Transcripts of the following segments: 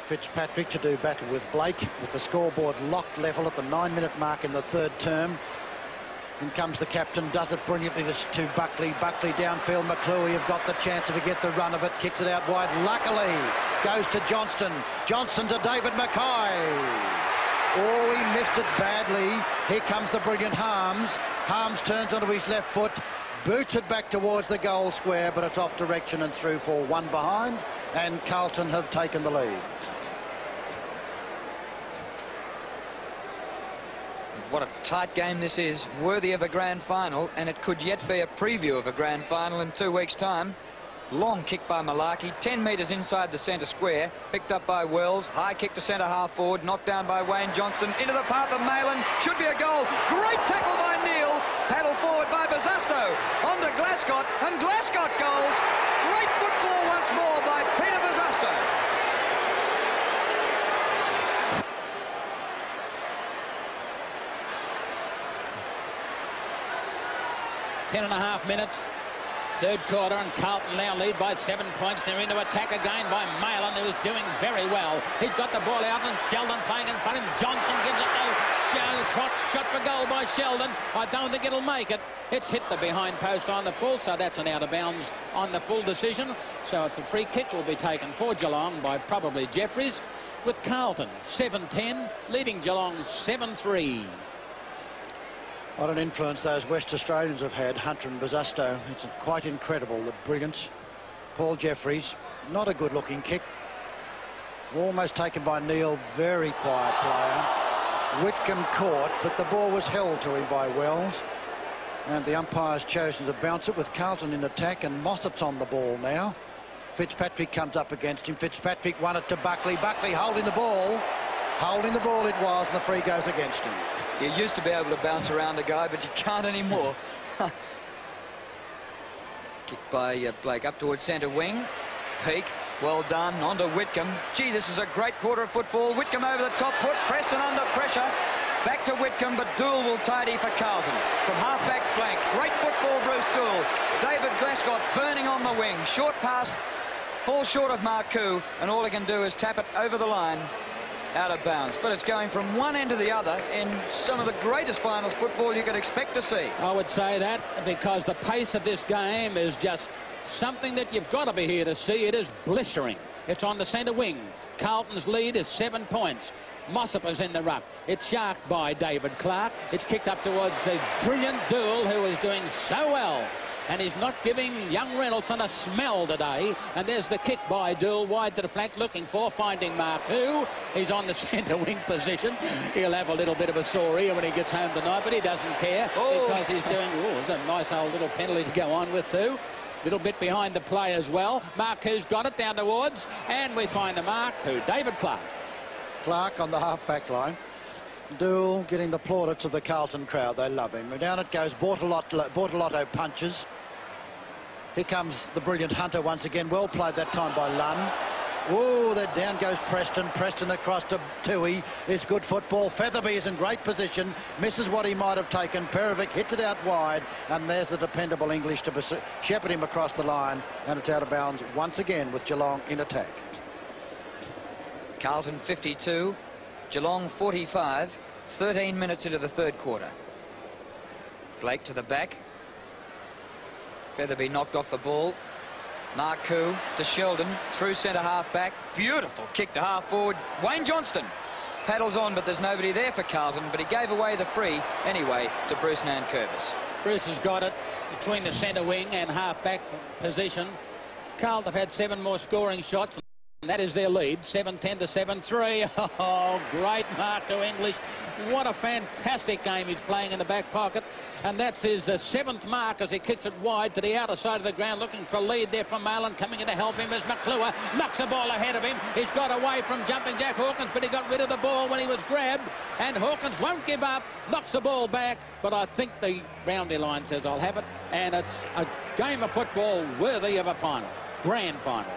Fitzpatrick to do battle with Blake, with the scoreboard locked level at the 9-minute mark in the third term. In comes the captain, does it brilliantly to Buckley. Buckley downfield, McClure, you've got the chance if you get the run of it, kicks it out wide. Luckily, goes to Johnston. Johnston to David Mackay. Oh, he missed it badly. Here comes the brilliant Harms. Harms turns onto his left foot, boots it back towards the goal square, but it's off direction and through for one behind, and Carlton have taken the lead. What a tight game this is, worthy of a grand final, and it could yet be a preview of a grand final in 2 weeks' time. Long kick by Malarkey, 10 metres inside the centre square, picked up by Wells, high kick to centre half forward, knocked down by Wayne Johnston, into the path of Malin, should be a goal, great tackle by Neil, paddle forward by Bazasto, on to Glascott, and Glascott goals. Great football once more by Peter Bazasto. Ten and a half minutes, third quarter, and Carlton now lead by 7 points. They're into attack again by Malin, who's doing very well. He's got the ball out, and Sheldon playing in front of him. Johnson gives it no shot for goal by Sheldon. I don't think it'll make it. It's hit the behind post on the full, so that's an out of bounds on the full decision. So it's a free kick will be taken for Geelong by probably Jeffries, with Carlton 7-10 leading Geelong 7-3. What an influence those West Australians have had, Hunter and Bazasto. It's quite incredible, the brilliance. Paul Jeffries, not a good-looking kick. Almost taken by Neil, very quiet player. Whitcomb caught, but the ball was held to him by Wells. And the umpire's chosen to bounce it with Carlton in attack, and Mossop's on the ball now. Fitzpatrick comes up against him. Fitzpatrick won it to Buckley. Buckley holding the ball. Holding the ball it was, and the free goes against him. You used to be able to bounce around a guy, but you can't anymore. Kick by Blake up towards centre wing. Peake, well done, on to Whitcomb. Gee, this is a great quarter of football. Whitcomb over the top foot, Preston under pressure. Back to Whitcomb, but Dool will tidy for Carlton. From half-back flank, great football, Bruce Dool. David Glascott burning on the wing. Short pass, falls short of Marcoux, and all he can do is tap it over the line. Out of bounds, but it's going from one end to the other in some of the greatest finals football you could expect to see. I would say that because the pace of this game is just something that you've got to be here to see. It is blistering. It's on the centre wing. Carlton's lead is 7 points. Mossop is in the ruck. It's sharked by David Clark. It's kicked up towards the brilliant Dool, who is doing so well. And he's not giving young Reynolds a smell today. And there's the kick by Dool, wide to the flank, looking for, finding Marcoux. He's on the centre wing position. He'll have a little bit of a sore ear when he gets home tonight, but he doesn't care because he's doing, it's a nice old little penalty to go on with too. Little bit behind the play as well. Marcoux's got it down towards, and we find the mark to David Clark. Clark on the half-back line. Dool getting the plaudits of the Carlton crowd. They love him. Down it goes. Bortolotto punches. Here comes the brilliant Hunter once again. Well played that time by Lunn. Oh, then down goes Preston. Preston across to Tui. Is good football. Featherby is in great position. Misses what he might have taken. Perovic hits it out wide. And there's the dependable English to shepherd him across the line. And it's out of bounds once again with Geelong in attack. Carlton 52. Geelong 45. 13 minutes into the third quarter. Blake to the back. Featherby knocked off the ball. Marcoux to Sheldon through centre half back. Beautiful kick to half forward. Wayne Johnston paddles on, but there's nobody there for Carlton, but he gave away the free anyway to Bruce Nankervis. Bruce has got it between the centre wing and half back position. Carlton have had 7 more scoring shots. And that is their lead, 7-10 to 7-3. Oh, great mark to English. What a fantastic game he's playing in the back pocket. And that's his 7th mark as he kicks it wide to the outer side of the ground, looking for a lead there from Malin. Coming in to help him is McClure. Knocks the ball ahead of him. He's got away from jumping Jack Hawkins, but he got rid of the ball when he was grabbed. And Hawkins won't give up, knocks the ball back. But I think the boundary line says I'll have it. And it's a game of football worthy of a final, grand final.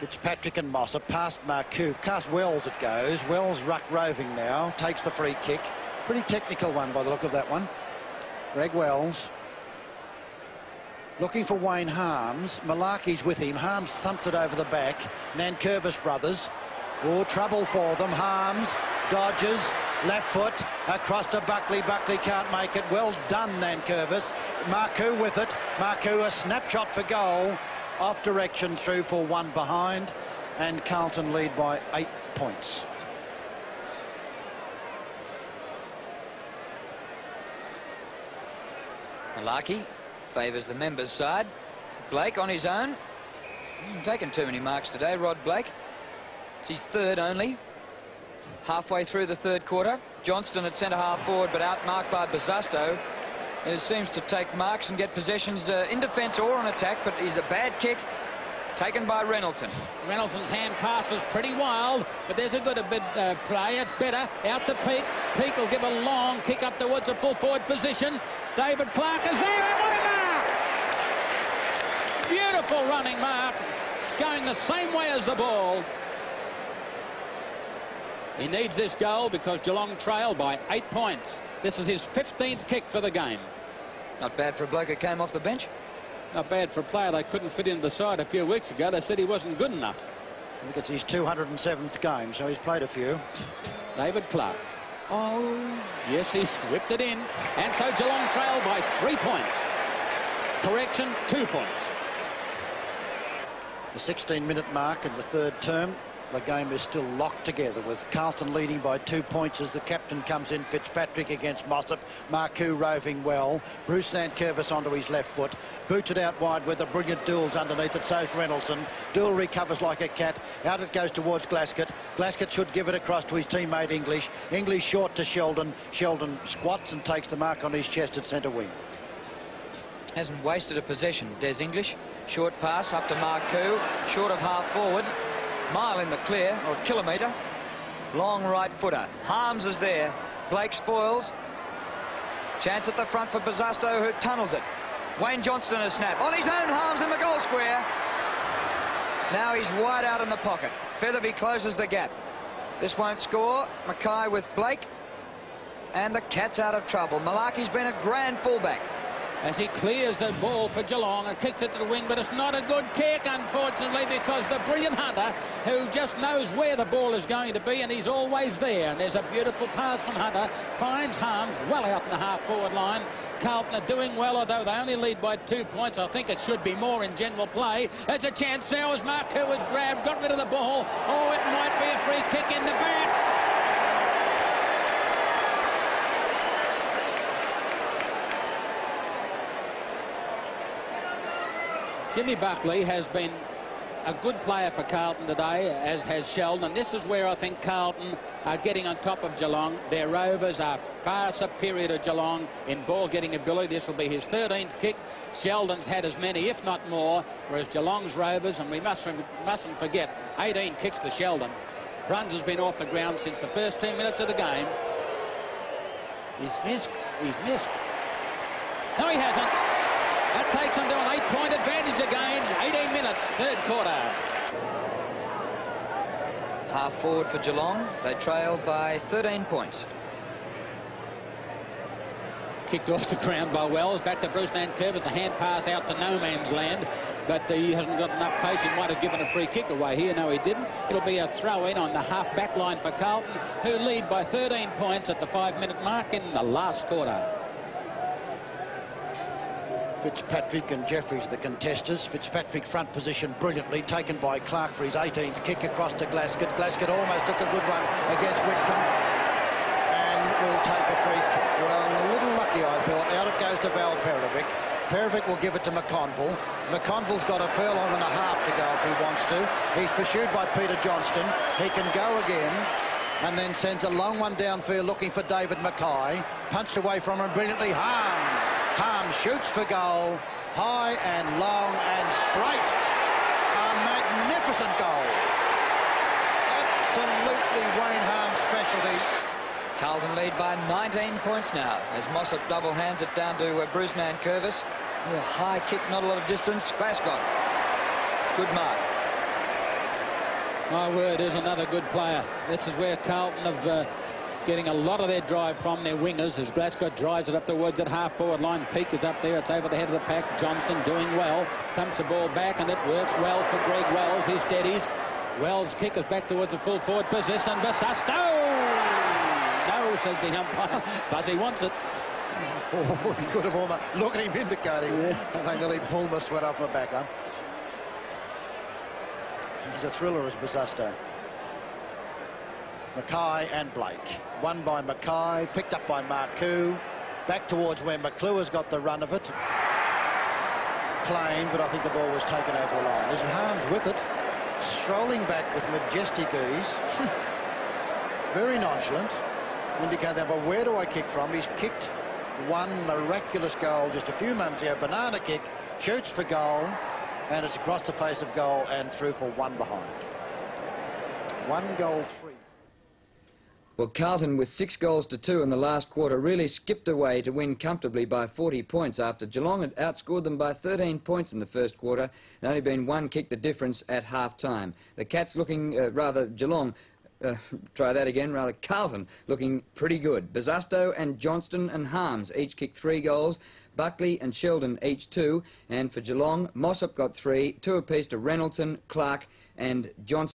Fitzpatrick and Mossop past Marcoux, past Wells it goes. Wells ruck roving now, takes the free kick. Pretty technical one by the look of that one. Greg Wells. looking for Wayne Harms. Malaki's with him. Harms thumps it over the back. Nankervis brothers. Oh, trouble for them. Harms dodges. Left foot across to Buckley. Buckley can't make it. Well done, Nankervis. Marcoux with it. Marcoux, a snapshot for goal. Off direction through for one behind. And Carlton lead by 8 points. Malaki favours the members' side. Blake on his own. Taken too many marks today, Rod Blake. It's his third only. Halfway through the third quarter. Johnston at centre-half forward, but outmarked by Bazasto, who seems to take marks and get possessions in defence or on attack, but he's a bad kick taken by Reynoldsson. Reynoldson's hand pass was pretty wild, but there's a good play. It's better. Out to Peake. Peake will give a long kick up towards a full forward position. David Clark is there, and what a mark! Beautiful running mark, going the same way as the ball. He needs this goal because Geelong trail by 8 points. This is his 15th kick for the game. Not bad for a bloke who came off the bench. Not bad for a player they couldn't fit into the side a few weeks ago. They said he wasn't good enough. I think it's his 207th game, so he's played a few. David Clark. Oh, yes, he's whipped it in. And so Geelong trail by 3 points. Correction, 2 points. The 16-minute mark in the third term. The game is still locked together with Carlton leading by 2 points as the captain comes in. Fitzpatrick against Mossop. Marcoux roving well. Bruce Nankervis onto his left foot. Boots it out wide with the brilliant Dools underneath it. So's Reynoldsson. Dool recovers like a cat. Out it goes towards Glaskett. Glaskett should give it across to his teammate English. English short to Sheldon. Sheldon squats and takes the mark on his chest at centre wing. Hasn't wasted a possession, Des English. Short pass up to Marcoux. Short of half forward. Mile in the clear, or a kilometre. Long right footer. Harms is there. Blake spoils. Chance at the front for Bazasto, who tunnels it. Wayne Johnston a snap. On his own, Harms in the goal square. Now he's wide out in the pocket. Featherby closes the gap. This won't score. Mackay with Blake. And the Cats out of trouble. Malaki's been a grand fullback. As he clears the ball for Geelong and kicks it to the wing, but it's not a good kick, unfortunately, because the brilliant Hunter, who just knows where the ball is going to be, and he's always there. And there's a beautiful pass from Hunter, finds Harms well out in the half-forward line. Carlton are doing well, although they only lead by 2 points. I think it should be more in general play. There's a chance now as Marcoux was grabbed, got rid of the ball. Oh, it might be a free kick in the back. Jimmy Buckley has been a good player for Carlton today, as has Sheldon, and this is where I think Carlton are getting on top of Geelong. Their Rovers are far superior to Geelong in ball-getting ability. This will be his 13th kick. Sheldon's had as many, if not more, whereas Geelong's Rovers, and we mustn't forget, 18 kicks to Sheldon. Bruns has been off the ground since the first 2 minutes of the game. He's missed. He's missed. No, he hasn't. That takes them to an 8-point advantage again. 18 minutes, third quarter. Half forward for Geelong. They trail by 13 points. Kicked off the ground by Wells. Back to Bruce Nankervis. A hand pass out to no man's land. But he hasn't got enough pace. He might have given a free kick away here. No, he didn't. It'll be a throw-in on the half-back line for Carlton, who lead by 13 points at the 5-minute mark in the last quarter. Fitzpatrick and Jeffries, the contesters. Fitzpatrick front position brilliantly, taken by Clark for his 18th kick across to Glaskett. Glaskett almost took a good one against Whitcomb and will take a free kick. Well, a little lucky, I thought. Out it goes to Val Perovic. Perovic will give it to McConville. McConville's got a furlong and a half to go if he wants to. He's pursued by Peter Johnston. He can go again and then sends a long one downfield looking for David Mackay. Punched away from him brilliantly. Harms. Harms shoots for goal, high and long and straight. A magnificent goal. Absolutely Wayne Harms' specialty. Carlton lead by 19 points now as Mossop double hands it down to Bruce Nankervis. A high kick, not a lot of distance. Glasgow. Good mark. My word, is another good player. This is where Carlton have getting a lot of their drive from their wingers as Glasgow drives it up towards that half-forward line. Peake is up there. It's over the head of the pack. Johnston doing well. Pumps the ball back, and it works well for Greg Wells. He steadies. Wells' kick is back towards the full forward position. Busasto! No, says the umpire. Buzzy wants it. Oh, he could have almost... Look at him indicating. Yeah. And they nearly pulled the sweat off my back up. He's a thriller as Busasto. Mackay and Blake. Won by Mackay, picked up by Marcoux. Back towards where McClure's got the run of it. Claimed, but I think the ball was taken over the line. There's Harms with it. Strolling back with majestic ease. Very nonchalant. Indicate that, but where do I kick from? He's kicked one miraculous goal just a few moments ago. Banana kick, shoots for goal, and it's across the face of goal and through for one behind. 1-3. Well, Carlton, with 6 goals to 2 in the last quarter, really skipped away to win comfortably by 40 points after Geelong had outscored them by 13 points in the first quarter and only been 1 kick the difference at half-time. The Cats looking, Geelong, Carlton looking pretty good. Busasto and Johnston and Harms each kicked 3 goals. Buckley and Sheldon each 2. And for Geelong, Mossop got 3, 2 apiece to Reynoldson, Clark and Johnson.